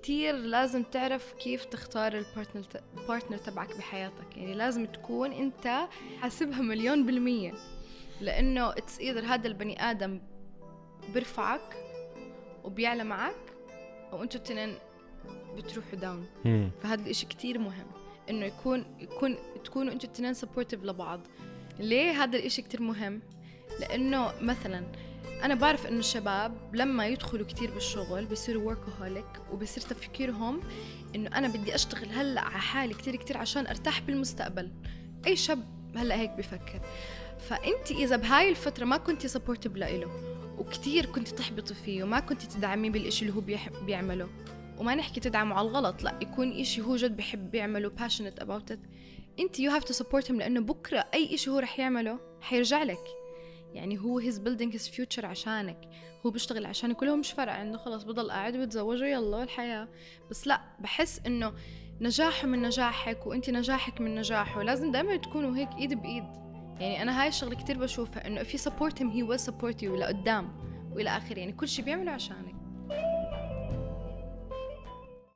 كتير لازم تعرف كيف تختار البارتنر تبعك بحياتك. يعني لازم تكون انت حاسبها 1,000,000%، لانه it's either هذا البني ادم بيرفعك وبيعلى معك، او انتوا التنين بتروحوا داون. فهذا الاشي كتير مهم، انه تكونوا انتوا التنين سبورتيف لبعض. ليه هذا الاشي كتير مهم؟ لانه مثلا انا بعرف انه الشباب لما يدخلوا كتير بالشغل بيصيروا وركهوليك، وبيصير تفكيرهم انه انا بدي اشتغل هلا على حالي كتير عشان ارتاح بالمستقبل. اي شاب هلا هيك بفكر. فانت اذا بهاي الفتره ما كنتي سبورتيف له، وكتير كنت تحبطي فيه، وما كنت تدعميه بالإشي اللي هو بيعمله، وما نحكي تدعمه على الغلط، لا يكون إشي هو جد بيحب بيعمله passionate about it، انت you have to support him، لأنه بكرة أي إشي هو رح يعمله حيرجع لك. يعني هو he's building his future عشانك، هو بيشتغل عشانك، كلهم مش فارق عنده، خلاص بضل قاعد وبتزوج ويلا الحياة. بس لا، بحس إنه نجاحه من نجاحك وانت نجاحك من نجاحه، لازم دائما تكونوا هيك إيد بإيد. يعني أنا هاي الشغلة كتير بشوفها، إنه if you support him he will support you لقدام وإلى آخر. يعني كل شي بيعمله عشانك.